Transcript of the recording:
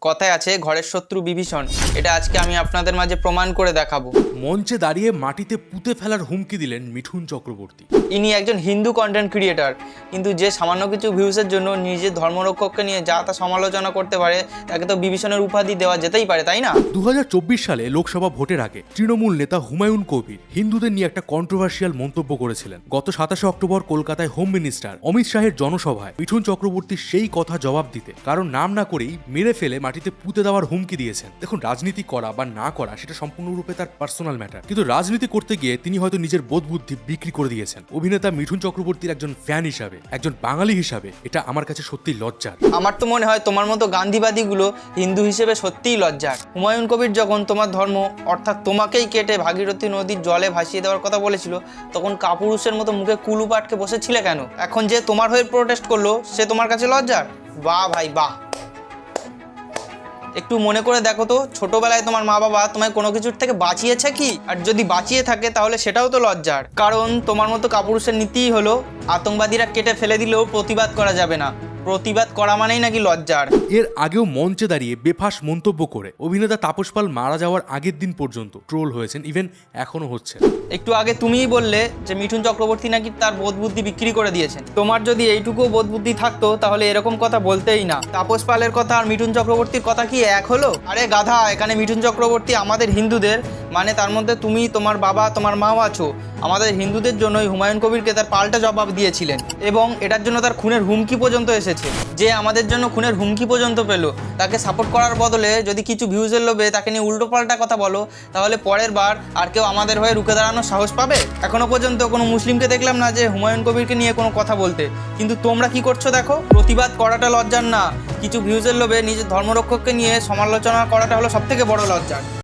কথায় আছে ঘরের শত্রু বিভীষণ। এটা আজকে আমি আপনাদের মাঝে প্রমাণ করে দেখাবো। মঞ্চে দাঁড়িয়ে মাটিতে পুঁতে ফেলার হুমকি দিলেন মিঠুন চক্রবর্তী। ইনি একজন হিন্দু কন্টেন্ট ক্রিয়েটার, কিন্তু যে সামান্য কিছু ভিউসের জন্য নিজের ধর্মরক্ষককে নিয়ে যা তা সমালোচনা করতে পারে তাকে তো বিভীষণের উপাধি দেওয়া যেতেই পারে, তাই না? 2024 সালে লোকসভা ভোটের আগে তৃণমূল নেতা হুমায়ুন কবির হিন্দুদের নিয়ে একটা কন্ট্রোভার্সিয়াল মন্তব্য করেছিলেন। গত 27 অক্টোবর কলকাতায় হোম মিনিস্টার অমিত শাহের জনসভায় মিঠুন চক্রবর্তীর সেই কথা জবাব দিতে কারণ নাম না করেই মেরে ফেলে মাটিতে পুঁতে দেওয়ার হুমকি দিয়েছেন। দেখুন, রাজনীতি করা বা না করা সেটা সম্পূর্ণরূপে তার পার্সোনাল ম্যাটার, কিন্তু রাজনীতি করতে গিয়ে তিনি হয়তো নিজের বোধবুদ্ধি বিক্রি করে দিয়েছেন। অভিনেতা মিঠুন চক্রবর্তীর একজন ফ্যান হিসাবে, একজন বাঙালি হিসাবে এটা আমার কাছে সত্যি লজ্জার। আমার তো মনে হয় তোমার মতো গান্ধীবাদীগুলো হিন্দু হিসেবে সত্যিই লজ্জার। হুমায়ুন কবির যখন তোমার ধর্ম অর্থাৎ তোমাকেই কেটে ভাগীরথী নদীর জলে ভাসিয়ে দেওয়ার কথা বলেছিল, তখন কাপুরুষের মতো মুখে কুলুপ আটকে বসেছিলে কেন? এখন যে তোমার হয়ে প্রোটেস্ট করলো সে তোমার কাছে লজ্জার? বাহ ভাই বাহ। একটু মনে করে দেখো তো, ছোটবেলায় তোমার মা বাবা তোমায় কোনো কিছুর থেকে বাঁচিয়েছে কি? আর যদি বাঁচিয়ে থাকে তাহলে সেটাও তো লজ্জার, কারণ তোমার মতো কাপুরুষের নীতিই হলো আতঙ্কবাদীরা কেটে ফেলে দিলেও প্রতিবাদ করা যাবে না, প্রতিবাদ করা মানেই নাকি লজ্জার। এর আগেও মঞ্চে দাঁড়িয়ে বেফাঁস মন্তব্য করে অভিনেতা তাপস পাল মারা যাওয়ার আগের দিন পর্যন্ত ট্রোল হয়েছেন, ইভেন এখনো হচ্ছে। একটু আগে তুমিই বললে যে মিঠুন চক্রবর্তী নাকি তার বোধবুদ্ধি বিক্রি করে দিয়েছেন। তোমার যদি এইটুকুও বোধবুদ্ধি থাকতো তাহলে এরকম কথা বলতেই না। তাপস পালের কথা আর মিঠুন চক্রবর্তীর কথা কি এক হলো? আরে গাধা, এখানে মিঠুন চক্রবর্তী আমাদের হিন্দুদের, মানে তার মধ্যে তুমি, তোমার বাবা, তোমার মাও আছো। আমাদের হিন্দুদের জন্যই হুমায়ুন কবিরকে তার পাল্টা জবাব দিয়েছিলেন, এবং এটার জন্য তার খুনের হুমকি পর্যন্ত এসেছে। যে আমাদের জন্য খুনের হুমকি পর্যন্ত পেলো, তাকে সাপোর্ট করার বদলে যদি কিছু ভিউজের লোভে তাকে নিয়ে উল্টো পাল্টা কথা বলো, তাহলে পরের বার আর কেউ আমাদের হয়ে রুখে দাঁড়ানোর সাহস পাবে? এখনো পর্যন্ত কোনো মুসলিমকে দেখলাম না যে হুমায়ুন কবিরকে নিয়ে কোনো কথা বলতে, কিন্তু তোমরা কি করছো দেখো। প্রতিবাদ করাটা লজ্জার না, কিছু ভিউজের লোভে নিজের ধর্মরক্ষককে নিয়ে সমালোচনা করাটা হলো সবথেকে বড় লজ্জার।